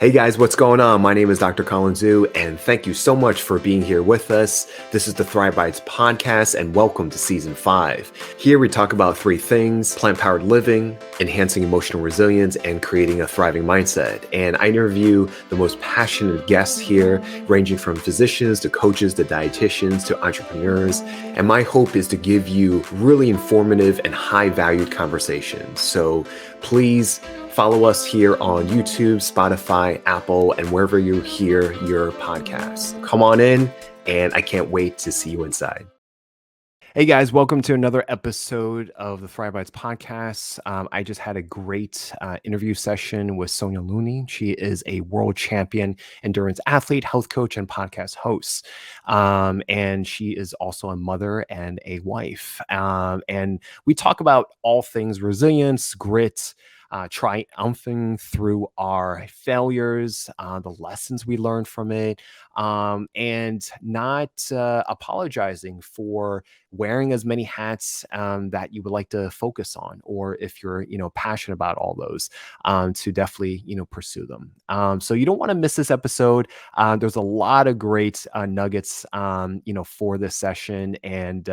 Hey guys, what's going on? My name is Dr. Colin Zhu, and thank you so much for being here with us. This is the Thrive Bites podcast, and welcome to season 5. Here we talk about 3 things: plant-powered living, enhancing emotional resilience, and creating a thriving mindset. And I interview the most passionate guests here, ranging from physicians to coaches to dietitians to entrepreneurs. And my hope is to give you really informative and high-valued conversations. So please follow us here on YouTube, Spotify, Apple, and wherever you hear your podcasts. Come on in, and I can't wait to see you inside. Hey guys, welcome to another episode of the Thrive Bites podcast. I just had a great interview session with Sonya Looney. She is a world champion endurance athlete, health coach, and podcast host. And she is also a mother and a wife. And we talk about all things resilience, grit, triumphing through our failures, the lessons we learned from it, and not apologizing for wearing as many hats that you would like to focus on, or if you're passionate about all those, to definitely pursue them. So you don't want to miss this episode. There's a lot of great nuggets for this session, and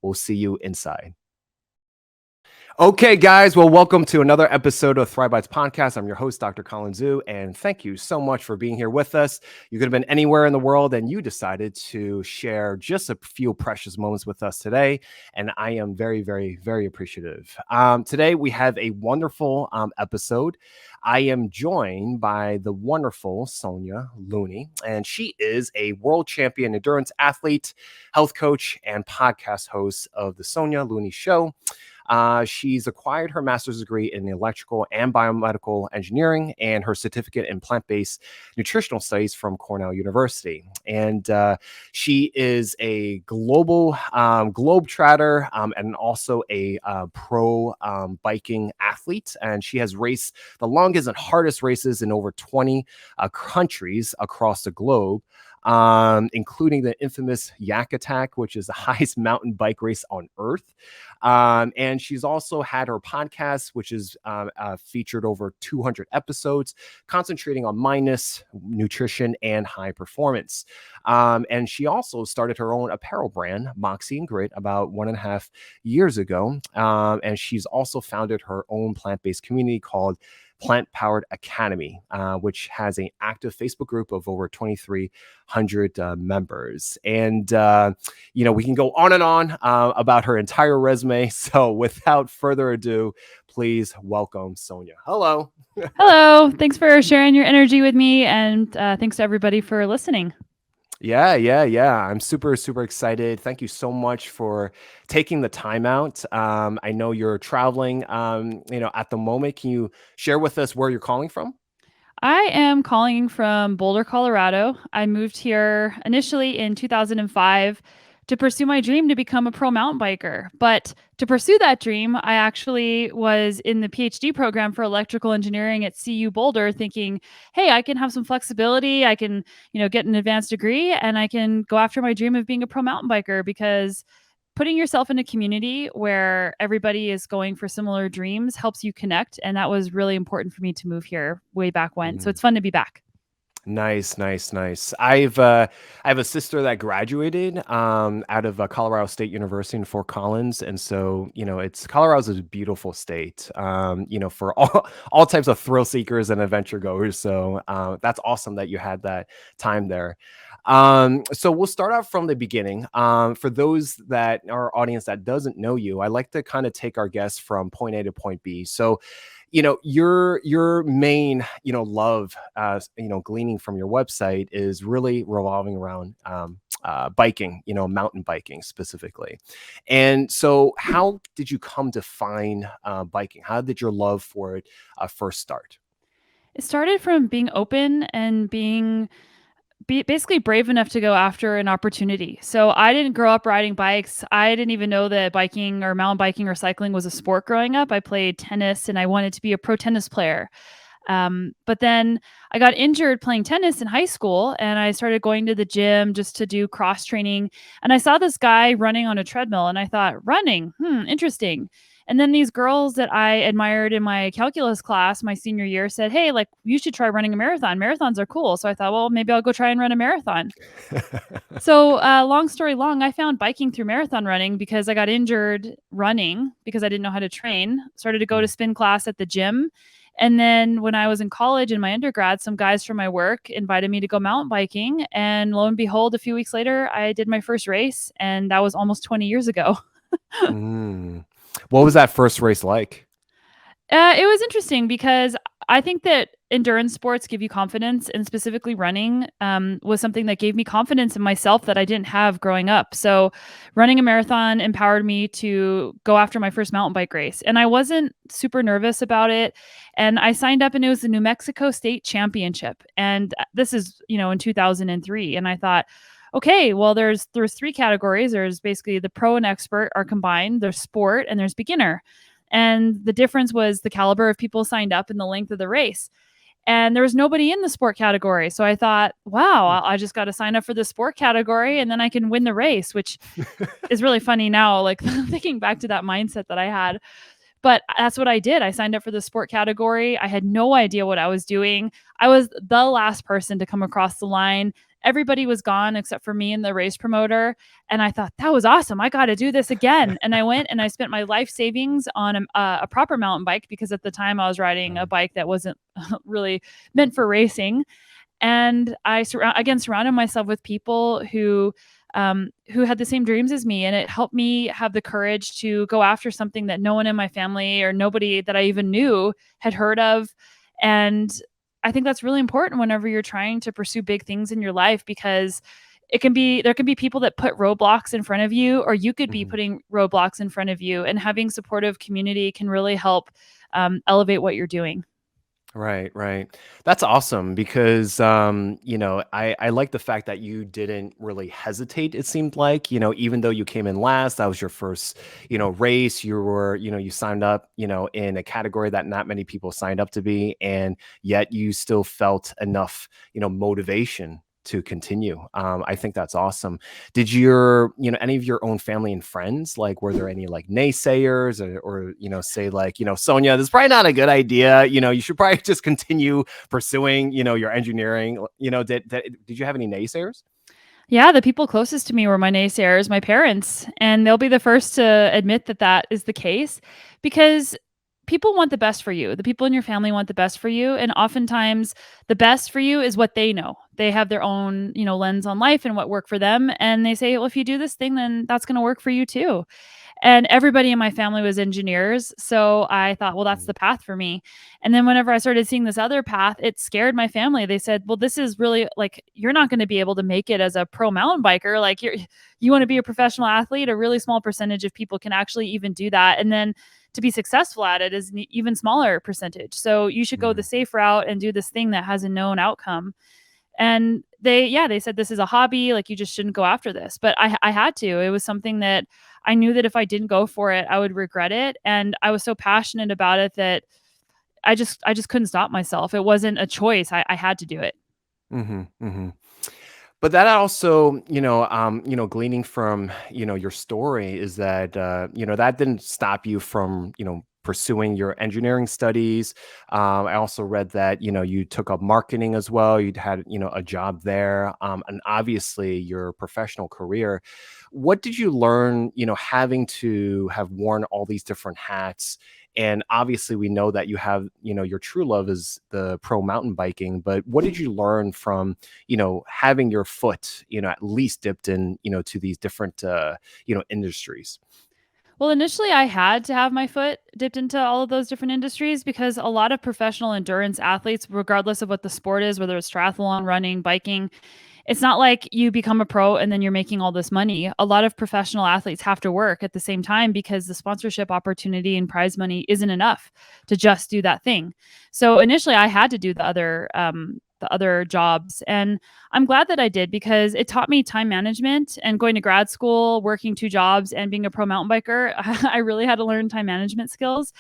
we'll see you inside. Okay, guys. Well, welcome to another episode of Thrive Bites podcast. I'm your host, Dr. Colin Zhu, and thank you so much for being here with us. You could have been anywhere in the world, and you decided to share just a few precious moments with us today, and I am very, very, very appreciative. Today, we have a wonderful episode. I am joined by the wonderful Sonya Looney, and she is a world champion endurance athlete, health coach, and podcast host of the Sonya Looney Show. She's acquired her master's degree in electrical and biomedical engineering and her certificate in plant-based nutritional studies from Cornell University. And she is a global globetrotter and also a pro biking athlete. And she has raced the longest and hardest races in over 20 countries across the globe, including the infamous Yak Attack, which is the highest mountain bike race on Earth. And she's also had her podcast, which is featured over 200 episodes, concentrating on mindness, nutrition, and high performance. And she also started her own apparel brand, Moxie and Grit, about 1.5 years ago. And she's also founded her own plant-based community called Plant Powered Academy, which has an active Facebook group of over 2,300 members. And, we can go on and on about her entire resume. So without further ado, please welcome Sonya. Hello. Hello. Thanks for sharing your energy with me. And thanks to everybody for listening. Yeah. I'm super, super excited. Thank you so much for taking the time out. I know you're traveling, at the moment. Can you share with us where you're calling from? I am calling from Boulder, Colorado. I moved here initially in 2005 to pursue my dream to become a pro mountain biker. But to pursue that dream, I actually was in the PhD program for electrical engineering at CU Boulder thinking, hey, I can have some flexibility. I can, get an advanced degree and I can go after my dream of being a pro mountain biker, because putting yourself in a community where everybody is going for similar dreams helps you connect. And that was really important for me to move here way back when. So it's fun to be back. Nice. I have a sister that graduated out of Colorado State University in Fort Collins, and so Colorado's a beautiful state, for all types of thrill seekers and adventure goers. So that's awesome that you had that time there. So we'll start out from the beginning. For those that our audience that doesn't know you, I like to kind of take our guests from point A to point B. So your main love gleaning from your website is really revolving around biking, mountain biking specifically. And so how did you come to find biking? How did your love for it first start? It started from being open and being basically brave enough to go after an opportunity. So I didn't grow up riding bikes. I didn't even know that biking or mountain biking or cycling was a sport growing up. I played tennis and I wanted to be a pro tennis player. But then I got injured playing tennis in high school and I started going to the gym just to do cross training. And I saw this guy running on a treadmill and I thought, running, interesting. And then these girls that I admired in my calculus class my senior year said, "Hey, like you should try running a marathon. Marathons are cool." So I thought, well, maybe I'll go try and run a marathon. So, long story long, I found biking through marathon running because I got injured running because I didn't know how to train. Started to go to Mm. spin class at the gym. And then when I was in college in my undergrad, some guys from my work invited me to go mountain biking. And lo and behold, a few weeks later, I did my first race. And that was almost 20 years ago. Mm. What was that first race like? It was interesting because I think that endurance sports give you confidence, and specifically running was something that gave me confidence in myself that I didn't have growing up. So, running a marathon empowered me to go after my first mountain bike race, and I wasn't super nervous about it. And I signed up, and it was the New Mexico State Championship, and this is in 2003. And I thought, okay, well, there's three categories. There's basically the pro and expert are combined. There's sport, and there's beginner. And the difference was the caliber of people signed up and the length of the race. And there was nobody in the sport category. So I thought, wow, I just got to sign up for the sport category and then I can win the race, which is really funny now, like thinking back to that mindset that I had. But that's what I did. I signed up for the sport category. I had no idea what I was doing. I was the last person to come across the line. Everybody was gone except for me and the race promoter. And I thought, that was awesome. I got to do this again. And I went and I spent my life savings on a proper mountain bike because at the time I was riding a bike that wasn't really meant for racing. And I surrounded myself with people who had the same dreams as me, and it helped me have the courage to go after something that no one in my family or nobody that I even knew had heard of. And I think that's really important whenever you're trying to pursue big things in your life, because there can be people that put roadblocks in front of you, or you could be Mhm. putting roadblocks in front of you, and having supportive community can really help elevate what you're doing. Right, right. That's awesome because I like the fact that you didn't really hesitate, it seemed like, even though you came in last, that was your first, race. You were, you signed up, in a category that not many people signed up to be, and yet you still felt enough, motivation to continue. I think that's awesome. Did any of your own family and friends, like, were there any like naysayers or say like, Sonya, this is probably not a good idea. You should probably just continue pursuing, your engineering. Did you have any naysayers? Yeah, the people closest to me were my naysayers, my parents, and they'll be the first to admit that that is the case, because people want the best for you. The people in your family want the best for you, and oftentimes the best for you is what they know. They have their own, lens on life and what worked for them, and they say, "Well, if you do this thing, then that's going to work for you too." And everybody in my family was engineers. So I thought, well, that's Mm. the path for me. And then whenever I started seeing this other path, it scared my family. They said, well, this is really like, you're not going to be able to make it as a pro mountain biker. Like you want to be a professional athlete, a really small percentage of people can actually even do that. And then to be successful at it is an even smaller percentage. So you should go the Mm. safe route and do this thing that has a known outcome. And they said, this is a hobby, like you just shouldn't go after this. But I had to. It was something that I knew that if I didn't go for it, I would regret it. And I was so passionate about it that I just couldn't stop myself. It wasn't a choice. I had to do it. Mhm, mhm. But that also, gleaning from, your story is that, that didn't stop you from, pursuing your engineering studies. I also read that, you took up marketing as well. You'd had, a job there, and obviously your professional career. What did you learn, having to have worn all these different hats? And obviously, we know that you have, your true love is the pro mountain biking. But what did you learn from, having your foot, at least dipped in, to these different, industries? Well, initially, I had to have my foot dipped into all of those different industries because a lot of professional endurance athletes, regardless of what the sport is, whether it's triathlon, running, biking, it's not like you become a pro and then you're making all this money. A lot of professional athletes have to work at the same time because the sponsorship opportunity and prize money isn't enough to just do that thing. So initially, I had to do the other jobs, and I'm glad that I did because it taught me time management. And going to grad school, working two jobs, and being a pro mountain biker, I really had to learn time management skills.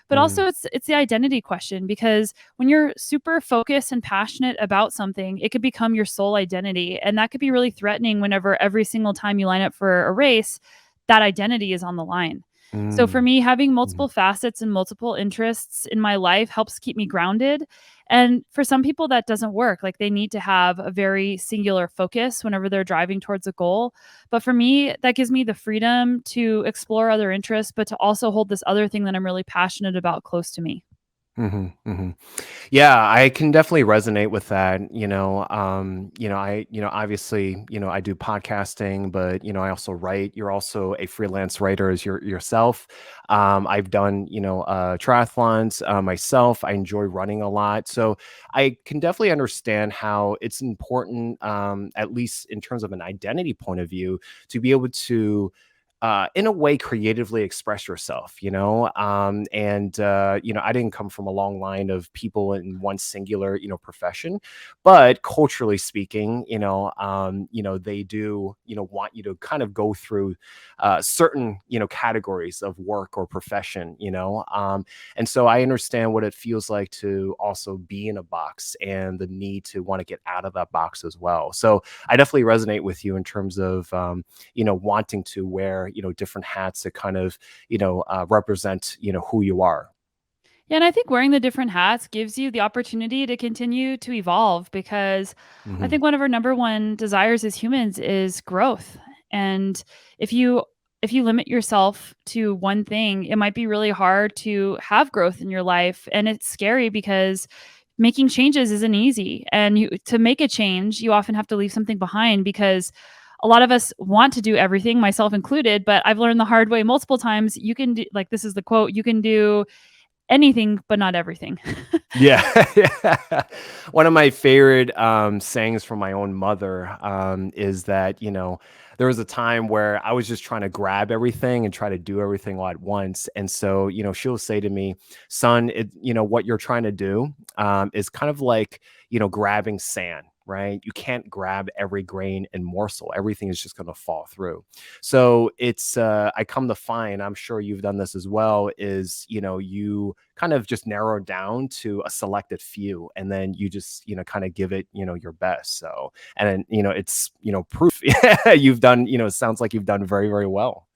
But Mm. also, it's the identity question, because when you're super focused and passionate about something, it could become your sole identity. And that could be really threatening whenever every single time you line up for a race, that identity is on the line. So for Mm. me, having Mhm. multiple facets and multiple interests in my life helps keep me grounded. And for some people, that doesn't work. Like they need to have a very singular focus whenever they're driving towards a goal. But for me, that gives me the freedom to explore other interests, but to also hold this other thing that I'm really passionate about close to me. Mhm, mhm. Yeah, I can definitely resonate with that. Obviously, I do podcasting, but I also write. You're also a freelance writer as yourself. I've done, triathlons myself. I enjoy running a lot, so I can definitely understand how it's important, at least in terms of an identity point of view, to be able to in a way creatively express yourself, I didn't come from a long line of people in one singular profession, but culturally speaking, they do want you to kind of go through certain categories of work or profession, and so I understand what it feels like to also be in a box and the need to want to get out of that box as well. So I definitely resonate with you in terms of wanting to wear, different hats that kind of, represent, who you are. Yeah, and I think wearing the different hats gives you the opportunity to continue to evolve because I Hmm. think one of our number one desires as humans is growth. And if you if you limit yourself to one thing, it might be really hard to have growth in your life, and it's scary because making changes isn't easy. And you to make a change, you often have to leave something behind because a lot of us want to do everything, myself included, but I've learned the hard way multiple times. You can do, like, this is the quote, you can do anything, but not everything. Yeah. Yeah. One of my favorite sayings from my own mother is that, there was a time where I was just trying to grab everything and try to do everything all at once. And so, she'll say to me, son, what you're trying to do is kind of like, grabbing sand. Right. You can't grab every grain and morsel. Everything is just going to fall through. So I come to find, I'm sure you've done this as well, is, you kind of just narrow down to a selected few and then you just, kind of give it, your best. So, and then, it's, proof you've done, it sounds like you've done very, very well.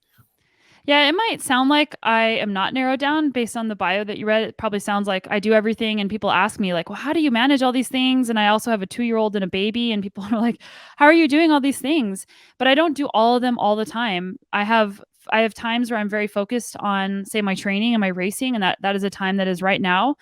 Yeah, it might sound like I am not narrowed down based on the bio that you read. It probably sounds like I do everything, and people ask me like, "Well, how do you manage all these things?" And I also have a 2-year-old and a baby, and people are like, "How are you doing all these things?" But I don't do all of them all the time. I have times where I'm very focused on, say, my training and my racing, and that is a time that is right now,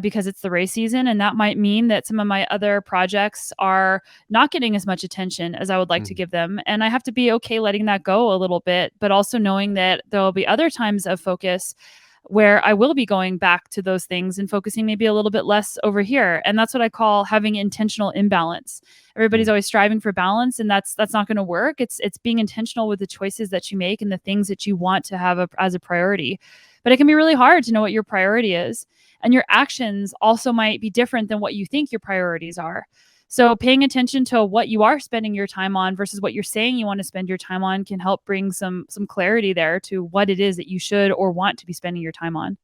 because it's the race season. And that might mean that some of my other projects are not getting as much attention as I would like to Mhm. give them. And I have to be okay letting that go a little bit, but also knowing that there will be other times of focus where I will be going back to those things and focusing maybe a little bit less over here. And that's what I call having intentional imbalance. Everybody's Mm. always striving for balance, and that's not going to work. It's being intentional with the choices that you make and the things that you want to have as a priority. But it can be really hard to know what your priority is, and your actions also might be different than what you think your priorities are. So paying attention to what you are spending your time on versus what you're saying you want to spend your time on can help bring some clarity there to what it is that you should or want to be spending your time on.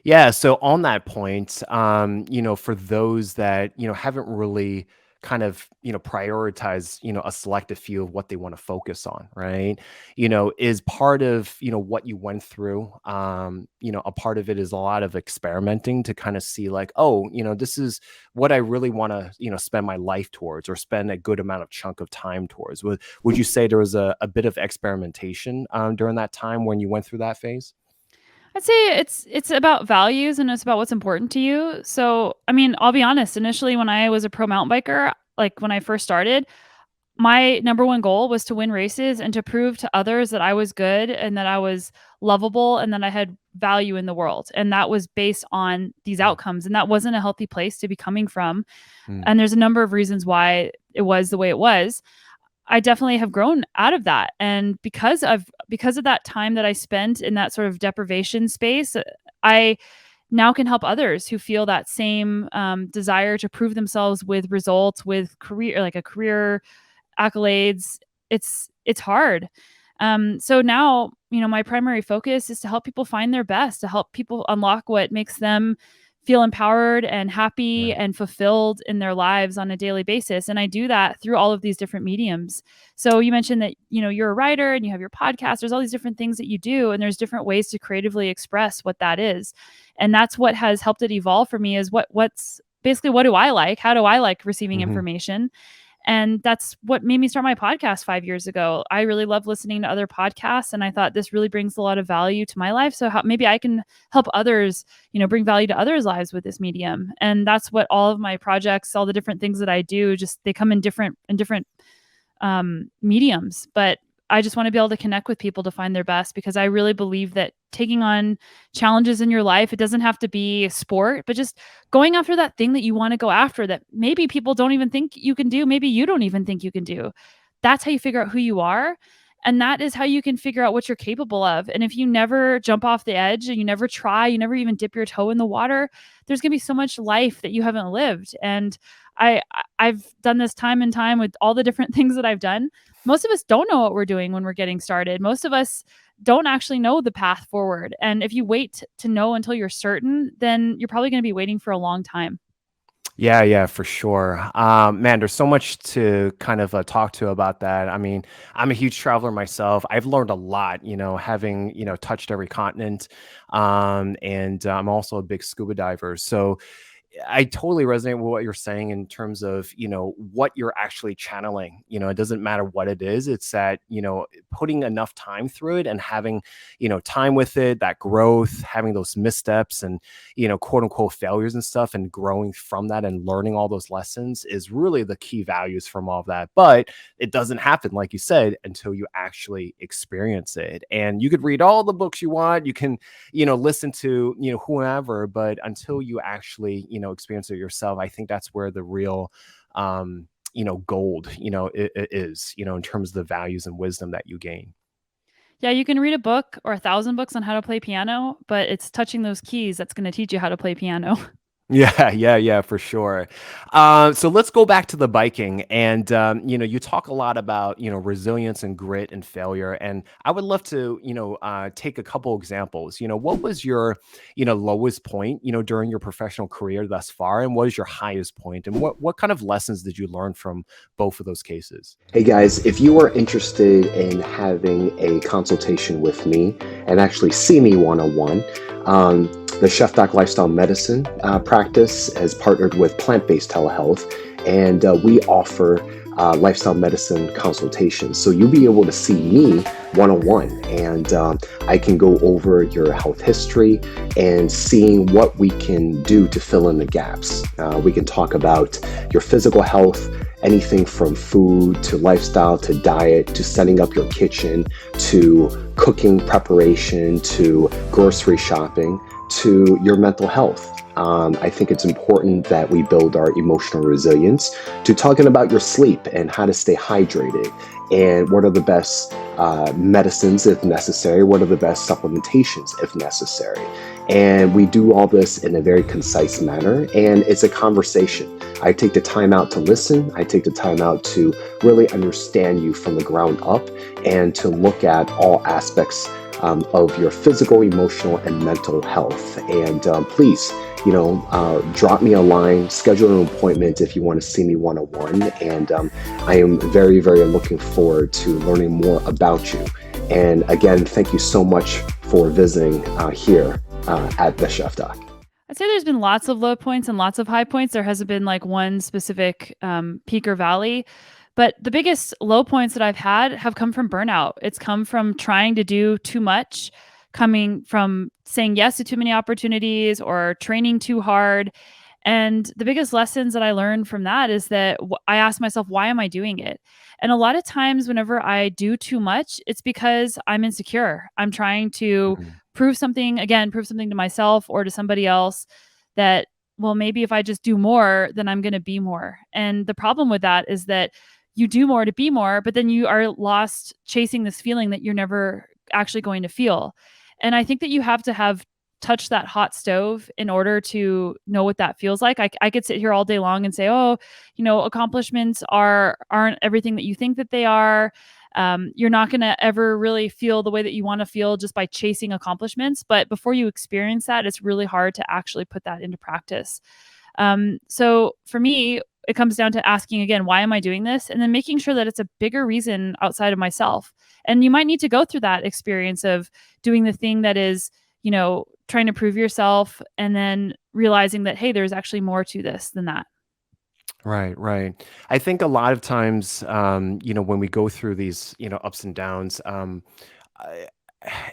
Yeah. So on that point, for those that, haven't really kind of, prioritize, a selective few of what they want to focus on, right? Is part of, what you went through, a part of it is a lot of experimenting to kind of see like, oh, this is what I really want to, spend my life towards or spend a good amount of chunk of time towards. Would you say there was a bit of experimentation during that time when you went through that phase? I'd say it's about values and it's about what's important to you. So, I mean, I'll be honest, initially when I was a pro mountain biker, like when I first started, my number one goal was to win races and to prove to others that I was good and that I was lovable and that I had value in the world. And that was based on these Mm. outcomes. And that wasn't a healthy place to be coming from. Mm. And there's a number of reasons why it was the way it was. I definitely have grown out of that. And because of that time that I spent in that sort of deprivation space, I now can help others who feel that same desire to prove themselves with results, with career, like a career accolades. It's hard. So now, my primary focus is to help people find their best, to help people unlock what makes them feel empowered and happy Right. and fulfilled in their lives on a daily basis. And I do that through all of these different mediums. So you mentioned that, you're a writer and you have your podcast. There's all these different things that you do, and there's different ways to creatively express what that is. And that's what has helped it evolve for me, is what's basically, what do I like? How do I like receiving Hmm. information? And that's what made me start my podcast 5 years ago. I really love listening to other podcasts, and I thought this really brings a lot of value to my life. So maybe I can help others, bring value to others' lives with this medium. And that's what all of my projects, all the different things that I do, just they come in different mediums. But I just want to be able to connect with people to find their best, because I really believe that taking on challenges in your life, it doesn't have to be a sport, but just going after that thing that you want to go after that maybe people don't even think you can do. Maybe you don't even think you can do. That's how you figure out who you are. And that is how you can figure out what you're capable of. And if you never jump off the edge and you never try, you never even dip your toe in the water, there's going to be so much life that you haven't lived. And I've done this time and time with all the different things that I've done. Most of us don't know what we're doing when we're getting started. Most of us don't actually know the path forward. And if you wait to know until you're certain, then you're probably going to be waiting for a long time. Yeah, for sure. Man, there's so much to kind of talk to about that. I mean, I'm a huge traveler myself. I've learned a lot, having, touched every continent. And I'm also a big scuba diver. So I totally resonate with what you're saying in terms of, what you're actually channeling. It doesn't matter what it is. It's that, putting enough time through it and having, time with it, that growth, having those missteps and, quote unquote failures and stuff, and growing from that and learning all those lessons is really the key values from all of that. But it doesn't happen, like you said, until you actually experience it. And you could read all the books you want. You can, listen to, whoever, but until you actually, experience it yourself, I think that's where the real, gold, is, in terms of the values and wisdom that you gain. Yeah, you can read a book or 1,000 books on how to play piano, but it's touching those keys that's going to teach you how to play piano. Yeah, for sure. So let's go back to the biking, and you talk a lot about resilience and grit and failure, and I would love to take a couple examples. What was your lowest point during your professional career thus far, and what is your highest point, and what kind of lessons did you learn from both of those cases? Hey guys, if you are interested in having a consultation with me and actually see me one-on-one, the Chef Doc Lifestyle Medicine practice has partnered with Plant-Based Telehealth, and we offer lifestyle medicine consultations. So you'll be able to see me one-on-one, and I can go over your health history and seeing what we can do to fill in the gaps. We can talk about your physical health, anything from food to lifestyle to diet to setting up your kitchen to cooking preparation to grocery shopping to your mental health. I think it's important that we build our emotional resilience to talking about your sleep and how to stay hydrated and what are the best medicines if necessary, what are the best supplementations if necessary. And we do all this in a very concise manner, and it's a conversation. I take the time out to listen. I take the time out to really understand you from the ground up and to look at all aspects of your physical, emotional, and mental health. And please, drop me a line, schedule an appointment if you want to see me one-on-one. And I am very, very looking forward to learning more about you. And again, thank you so much for visiting here at the Chef Doc. I'd say there's been lots of low points and lots of high points. There hasn't been like one specific peak or valley. But the biggest low points that I've had have come from burnout. It's come from trying to do too much, coming from saying yes to too many opportunities or training too hard. And the biggest lessons that I learned from that is that I asked myself, why am I doing it? And a lot of times, whenever I do too much, it's because I'm insecure. I'm trying to Mhm. prove something to myself or to somebody else that, well, maybe if I just do more, then I'm going to be more. And the problem with that is that you do more to be more, but then you are lost chasing this feeling that you're never actually going to feel. And I think that you have to have touched that hot stove in order to know what that feels like. I could sit here all day long and say, oh, accomplishments aren't everything that you think that they are. You're not going to ever really feel the way that you want to feel just by chasing accomplishments. But before you experience that, it's really hard to actually put that into practice. So for me, it comes down to asking again, why am I doing this? And then making sure that it's a bigger reason outside of myself. And you might need to go through that experience of doing the thing that is, trying to prove yourself and then realizing that, hey, there's actually more to this than that. Right, right. I think a lot of times, when we go through these, ups and downs, I,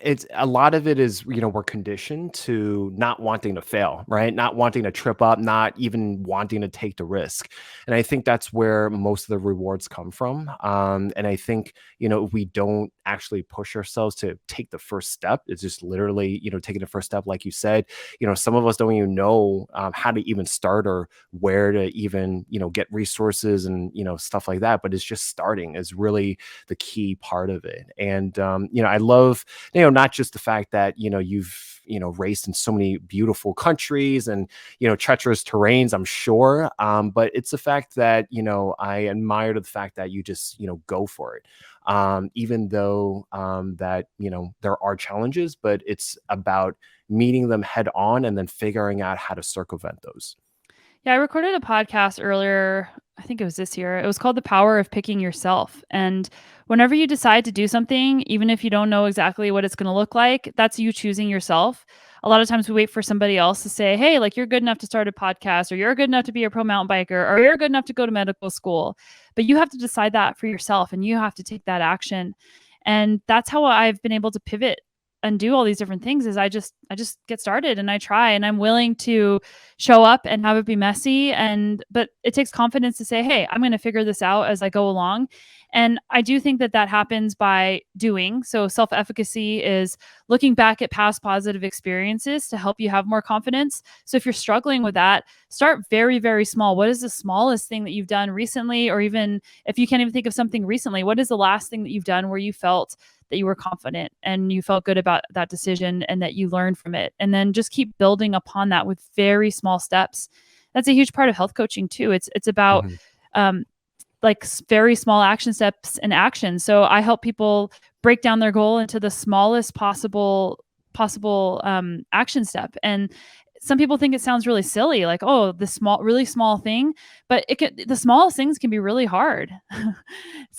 it's a lot of it is, we're conditioned to not wanting to fail, right? Not wanting to trip up, not even wanting to take the risk. And I think that's where most of the rewards come from. And I think, if we don't actually push ourselves to take the first step, it's just literally, taking the first step, like you said, some of us don't even know how to even start or where to even, get resources and, stuff like that. But it's just starting is really the key part of it. And, I love, not just the fact that, you've, raced in so many beautiful countries and, treacherous terrains, I'm sure. But it's the fact that, I admire the fact that you just, go for it. Even though that, there are challenges, but it's about meeting them head on and then figuring out how to circumvent those. Yeah, I recorded a podcast earlier. I think it was this year. It was called The Power of Picking Yourself. And whenever you decide to do something, even if you don't know exactly what it's going to look like, that's you choosing yourself. A lot of times we wait for somebody else to say, hey, like you're good enough to start a podcast, or you're good enough to be a pro mountain biker, or you're good enough to go to medical school. But you have to decide that for yourself and you have to take that action. And that's how I've been able to pivot and do all these different things is I just get started and I try and I'm willing to show up and have it be messy but it takes confidence to say, hey, I'm going to figure this out as I go along. And I do think that happens by doing. So self-efficacy is looking back at past positive experiences to help you have more confidence. So if you're struggling with that, start very, very small. What is the smallest thing that you've done recently? Or even if you can't even think of something recently, what is the last thing that you've done where you felt that you were confident and you felt good about that decision and that you learned from it? And then just keep building upon that with very small steps. That's a huge part of health coaching too. It's about like very small action steps and actions. So I help people break down their goal into the smallest possible action step. And some people think it sounds really silly, like, oh, this really small thing, but the smallest things can be really hard.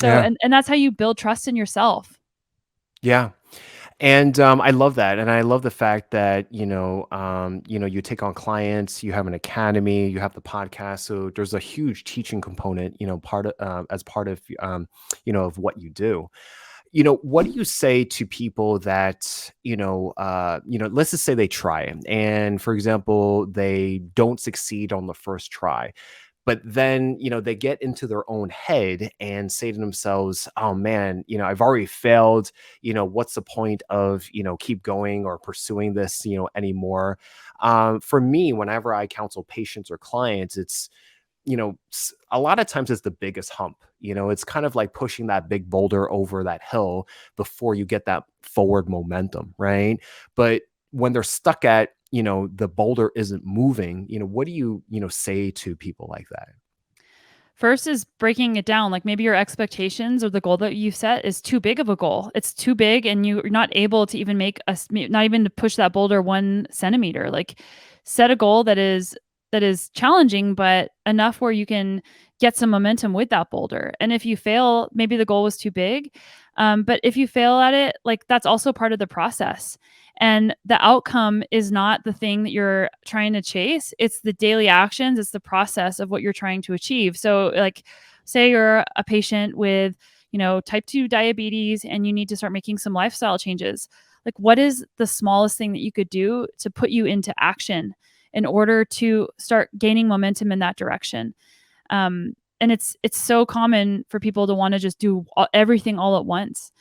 And that's how you build trust in yourself. Yeah. And I love that, and I love the fact that you take on clients, you have an academy, you have the podcast, so there's a huge teaching component, part of as part of of what you do. What do you say to people that let's just say they try, and for example, they don't succeed on the first try. But then, they get into their own head and say to themselves, oh man, I've already failed. What's the point of, keep going or pursuing this, anymore? For me, whenever I counsel patients or clients, it's, a lot of times it's the biggest hump. It's kind of like pushing that big boulder over that hill before you get that forward momentum, right? But when they're stuck at, the boulder isn't moving, what do you, say to people like that? First is breaking it down. Like maybe your expectations or the goal that you set is too big of a goal. It's too big and you're not able to even not even to push that boulder 1 centimeter. Like set a goal that is challenging, but enough where you can get some momentum with that boulder. And if you fail, maybe the goal was too big. But if you fail at it, like that's also part of the process. And the outcome is not the thing that you're trying to chase. It's the daily actions. It's the process of what you're trying to achieve. So like, say you're a patient with, type 2 diabetes and you need to start making some lifestyle changes. Like what is the smallest thing that you could do to put you into action in order to start gaining momentum in that direction? And it's so common for people to want to just do everything all at once.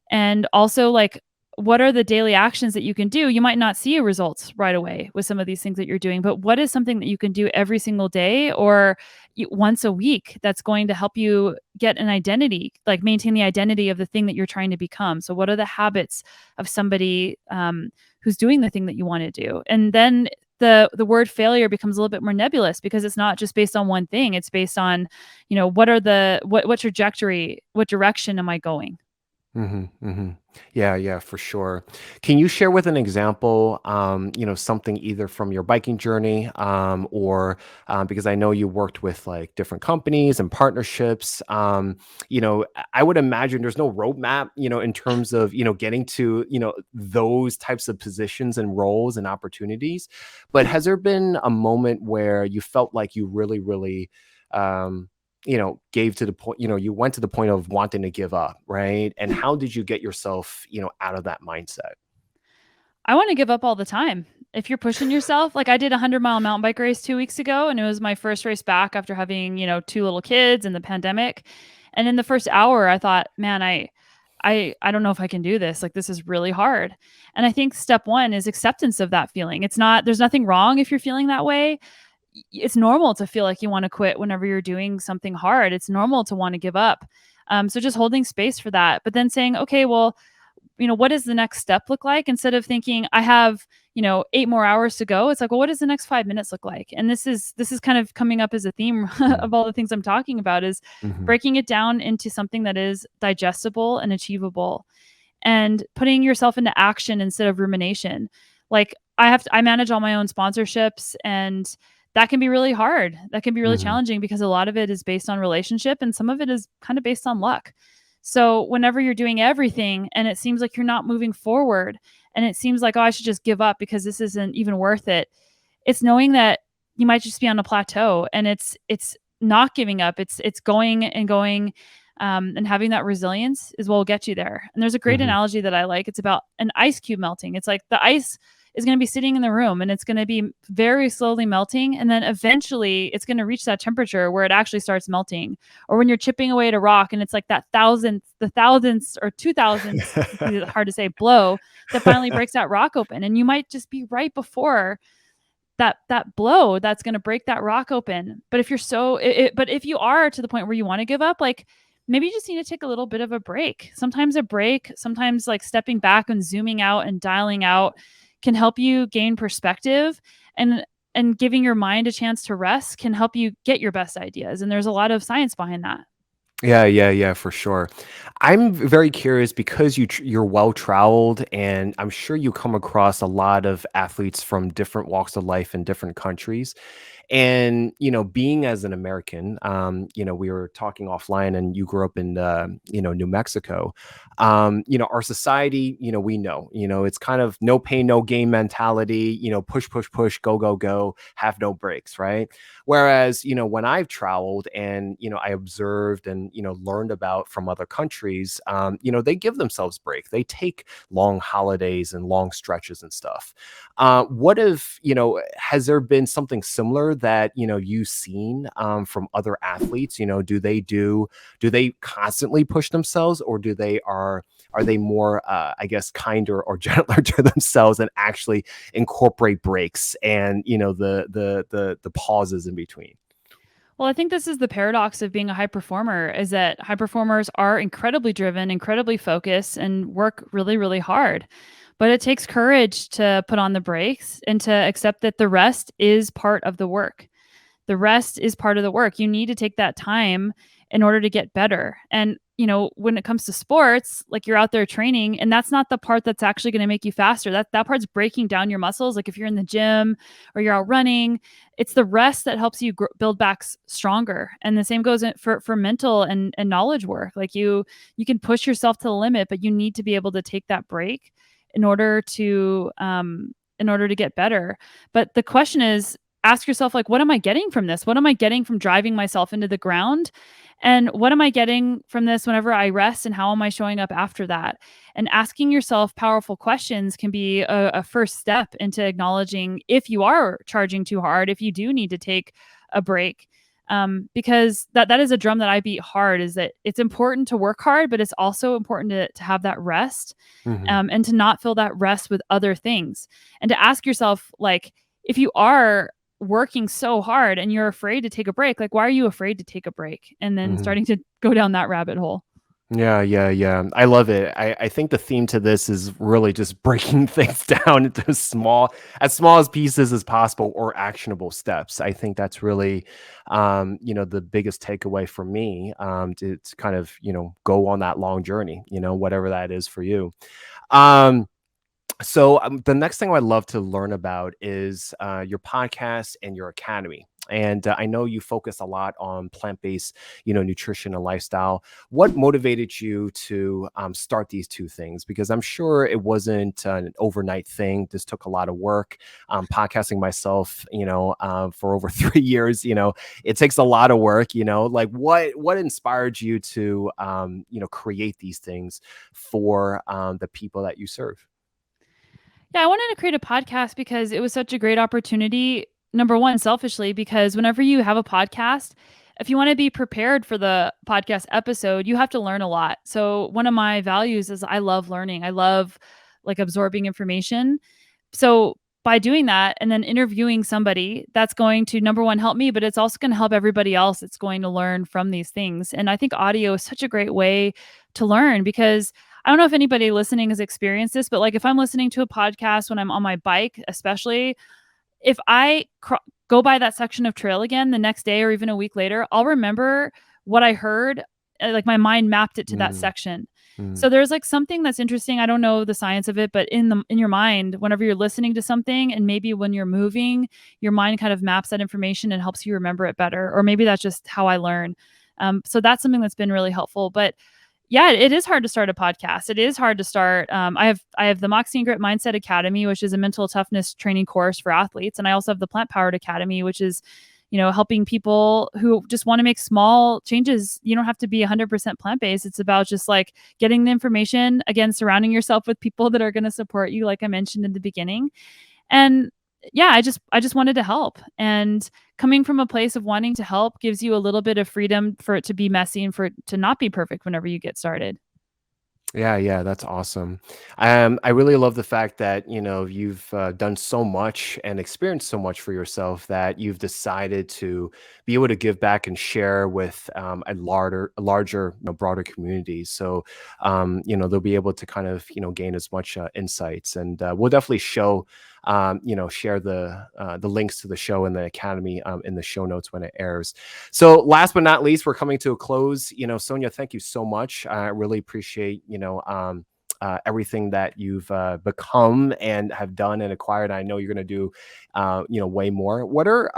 And also like, what are the daily actions that you can do? You might not see results right away with some of these things that you're doing, but what is something that you can do every single day or once a week that's going to help you get an identity, like maintain the identity of the thing that you're trying to become? So what are the habits of somebody who's doing the thing that you want to do? And then the word failure becomes a little bit more nebulous because it's not just based on one thing. It's based on, what trajectory, what direction am I going? Yeah, for sure. Can you share with an example, something either from your biking journey, or because I know you worked with like different companies and partnerships. I would imagine there's no roadmap, in terms of, getting to, those types of positions and roles and opportunities. But has there been a moment where you felt like you really, really, um, gave to the point, you went to the point of wanting to give up, right? And how did you get yourself, out of that mindset? I want to give up all the time. If you're pushing yourself, like I did a 100-mile mountain bike race 2 weeks ago, and it was my first race back after having, two little kids and the pandemic. And in the first hour, I thought, man, I don't know if I can do this. Like this is really hard. And I think step one is acceptance of that feeling. There's nothing wrong if you're feeling that way. It's normal to feel like you want to quit whenever you're doing something hard. It's normal to want to give up. So just holding space for that, but then saying, okay, well, what does the next step look like? Instead of thinking I have, 8 more hours to go, it's like, well, what does the next 5 minutes look like? And this is kind of coming up as a theme Mm, of all the things I'm talking about is mhm, breaking it down into something that is digestible and achievable and putting yourself into action instead of rumination. Like I manage all my own sponsorships, and that can be really hard. That can be really mhm, challenging because a lot of it is based on relationship and some of it is kind of based on luck. So whenever you're doing everything and it seems like you're not moving forward and it seems like, oh, I should just give up because this isn't even worth it. It's knowing that you might just be on a plateau, and it's not giving up. It's going and going, and having that resilience is what will get you there. And there's a great mhm. analogy that I like. It's about an ice cube melting. It's like the ice is going to be sitting in the room and it's going to be very slowly melting. And then eventually it's going to reach that temperature where it actually starts melting. Or when you're chipping away at a rock and it's like that the thousandths or 2000s, hard to say, blow that finally breaks that rock open. And you might just be right before that blow that's going to break that rock open. But if you're but if you are to the point where you want to give up, like maybe you just need to take a little bit of a break. Sometimes like stepping back and zooming out and dialing out can help you gain perspective, and giving your mind a chance to rest can help you get your best ideas. And there's a lot of science behind that. Yeah, for sure. I'm very curious because you're well traveled, and I'm sure you come across a lot of athletes from different walks of life in different countries. And, being as an American, we were talking offline and you grew up in, New Mexico. Our society, it's kind of no pain, no gain mentality, push, push, push, go, go, go, have no breaks, right? Whereas, when I've traveled and, I observed and, learned about from other countries, they give themselves break. They take long holidays and long stretches and stuff. What if, has there been something similar that, you've seen from other athletes? Do they constantly push themselves, or are they more, I guess, kinder or gentler to themselves and actually incorporate breaks and, the pauses in between? Well, I think this is the paradox of being a high performer is that high performers are incredibly driven, incredibly focused, and work really, really hard. But it takes courage to put on the brakes and to accept that the rest is part of the work. The rest is part of the work. You need to take that time in order to get better. And, when it comes to sports, like you're out there training, and that's not the part that's actually going to make you faster. That part's breaking down your muscles. Like if you're in the gym or you're out running, it's the rest that helps you build back stronger. And the same goes for mental and knowledge work. Like you can push yourself to the limit, but you need to be able to take that break in order to get better. But the question is, ask yourself, like, what am I getting from this? What am I getting from driving myself into the ground? And what am I getting from this whenever I rest? And how am I showing up after that? And asking yourself powerful questions can be a first step into acknowledging if you are charging too hard, if you do need to take a break. Because that is a drum that I beat hard, is that it's important to work hard, but it's also important to have that rest, Mhm, and to not fill that rest with other things. And to ask yourself, like, if you are working so hard and you're afraid to take a break, like, why are you afraid to take a break? And then mhm. starting to go down that rabbit hole. Yeah. I love it. I think the theme to this is really just breaking things down into as small as pieces as possible or actionable steps. I think that's really, the biggest takeaway for me, to kind of, go on that long journey, whatever that is for you. Um, So the next thing I'd love to learn about is your podcast and your academy. And I know you focus a lot on plant-based, nutrition and lifestyle. What motivated you to start these two things? Because I'm sure it wasn't an overnight thing. This took a lot of work. Podcasting myself, for over 3 years, it takes a lot of work. Like what inspired you to, create these things for the people that you serve? Yeah, I wanted to create a podcast because it was such a great opportunity. Number one, selfishly, because whenever you have a podcast, if you want to be prepared for the podcast episode, you have to learn a lot. So, one of my values is I love learning. I love like absorbing information. So, by doing that and then interviewing somebody, that's going to number one help me, but it's also going to help everybody else that's going to learn from these things. And I think audio is such a great way to learn because I don't know if anybody listening has experienced this, but like if I'm listening to a podcast when I'm on my bike, especially if I go by that section of trail again the next day or even a week later, I'll remember what I heard. Like my mind mapped it to that Mm, section. mm. So there's like something that's interesting. I don't know the science of it, but in your mind, whenever you're listening to something and maybe when you're moving, your mind kind of maps that information and helps you remember it better. Or maybe that's just how I learn. So that's something that's been really helpful. But yeah, it is hard to start a podcast. It is hard to start. I have the Moxie and Grit Mindset Academy, which is a mental toughness training course for athletes, and I also have the Plant Powered Academy, which is, helping people who just want to make small changes. You don't have to be 100% plant based. It's about just like getting the information, again, surrounding yourself with people that are going to support you, like I mentioned in the beginning, and yeah, I just wanted to help. And coming from a place of wanting to help gives you a little bit of freedom for it to be messy and for it to not be perfect whenever you get started. Yeah, that's awesome. I really love the fact that you've done so much and experienced so much for yourself that you've decided to be able to give back and share with a larger, broader community. So, they'll be able to kind of gain as much insights, and we'll definitely share the links to the show and the academy in the show notes when it airs. So last but not least, we're coming to a close. Sonia, thank you so much. I really appreciate, everything that you've become and have done and acquired. I know you're going to do, way more. What are,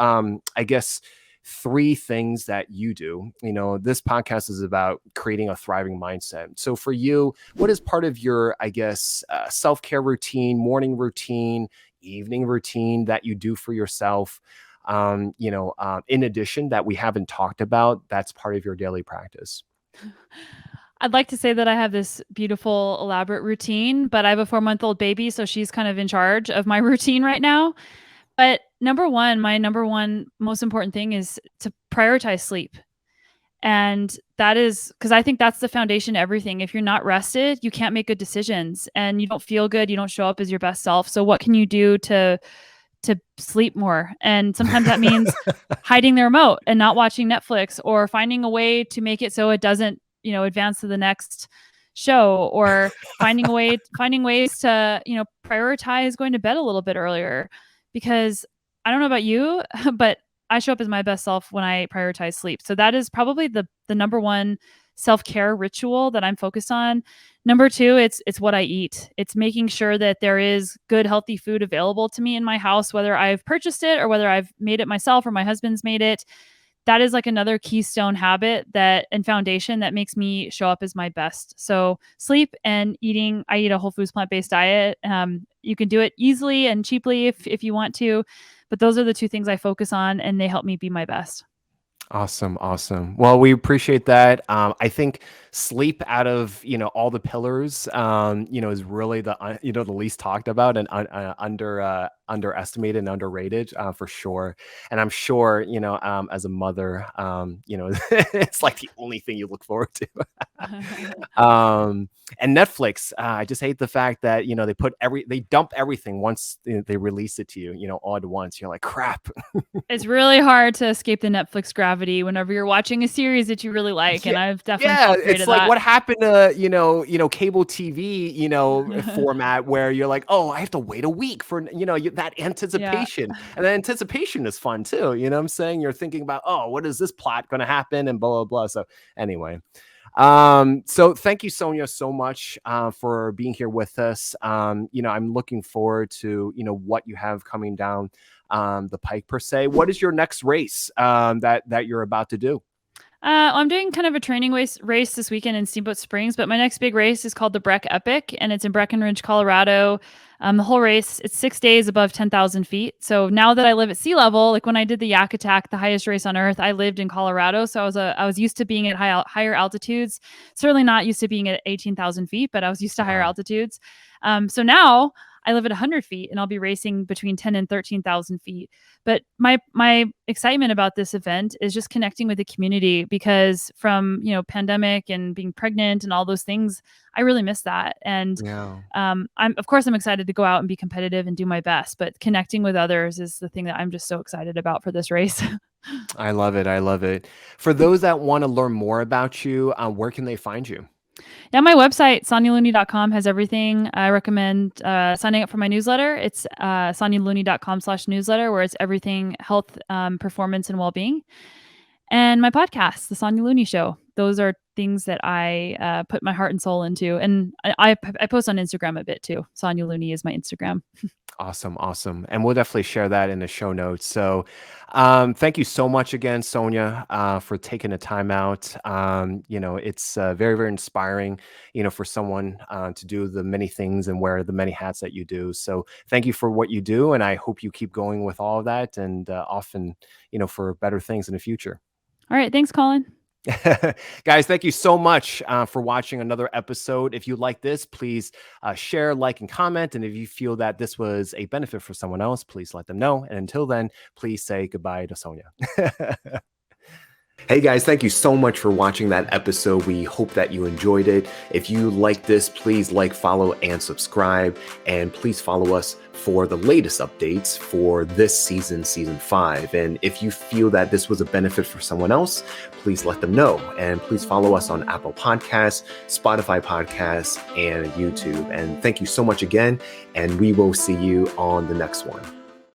I guess, three things that you do? This podcast is about creating a thriving mindset. So for you, what is part of your, I guess, self-care routine, morning routine, evening routine that you do for yourself? In addition, that we haven't talked about, that's part of your daily practice. I'd like to say that I have this beautiful, elaborate routine, but I have a 4-month-old baby, so she's kind of in charge of my routine right now. But my number one most important thing is to prioritize sleep. And that is because I think that's the foundation to everything. If you're not rested, you can't make good decisions and you don't feel good, you don't show up as your best self. So what can you do to sleep more? And sometimes that means hiding the remote and not watching Netflix, or finding a way to make it so it doesn't, advance to the next show, or finding ways to, prioritize going to bed a little bit earlier. Because I don't know about you, but I show up as my best self when I prioritize sleep. So that is probably the number one self-care ritual that I'm focused on. Number two, it's what I eat. It's making sure that there is good, healthy food available to me in my house, whether I've purchased it or whether I've made it myself or my husband's made it. That is like another keystone habit that and foundation that makes me show up as my best. So sleep and eating. I eat a whole foods plant-based diet. You can do it easily and cheaply if you want to, but those are the two things I focus on, and they help me be my best. Awesome. Well, we appreciate that. I think sleep, out of all the pillars, is really the the least talked about and underestimated and underrated for sure. And I'm sure, as a mother, it's like the only thing you look forward to. And Netflix, I just hate the fact that, they dump everything once they release it to you, all at once. You're like, crap. It's really hard to escape the Netflix gravity whenever you're watching a series that you really like. And I've definitely felt it's like what happened to, cable TV, format where you're like, oh, I have to wait a week for, that anticipation. And the anticipation is fun too. You know what I'm saying? You're thinking about, oh, what is this plot going to happen? And blah, blah, blah. So anyway. So thank you, Sonya, so much for being here with us. I'm looking forward to, what you have coming down the pike per se. What is your next race that you're about to do? I'm doing kind of a training race this weekend in Steamboat Springs, but my next big race is called the Breck Epic, and it's in Breckenridge, Colorado. The whole race, it's 6 days above 10,000 feet. So now that I live at sea level, like when I did the Yak Attack, the highest race on Earth, I lived in Colorado. So I was used to being at higher altitudes. Certainly not used to being at 18,000 feet, but I was used to higher altitudes. So now I live at 100 feet and I'll be racing between 10 and 13,000 feet. But my excitement about this event is just connecting with the community, because from, pandemic and being pregnant and all those things, I really miss that. And I'm excited to go out and be competitive and do my best, but connecting with others is the thing that I'm just so excited about for this race. I love it. I love it. For those that want to learn more about you, where can they find you? Yeah, my website, SonyaLooney.com, has everything. I recommend signing up for my newsletter. It's SonyaLooney.com/newsletter, where it's everything health, performance, and well-being. And my podcast, The Sonya Looney Show. Those are things that I put my heart and soul into. And I post on Instagram a bit too. Sonya Looney is my Instagram. Awesome. And we'll definitely share that in the show notes. So thank you so much again, Sonya, for taking the time out. It's very, very inspiring, for someone to do the many things and wear the many hats that you do. So thank you for what you do. And I hope you keep going with all of that and often, for better things in the future. All right. Thanks, Colin. Guys, thank you so much for watching another episode. If you like this, please share, like, and comment. And if you feel that this was a benefit for someone else, please let them know. And until then, please say goodbye to Sonya. Hey guys, thank you so much for watching that episode. We hope that you enjoyed it. If you like this, please like, follow, and subscribe. And please follow us for the latest updates for this season 5. And if you feel that this was a benefit for someone else, please let them know. And please follow us on Apple Podcasts, Spotify Podcasts, and YouTube. And thank you so much again. And we will see you on the next one.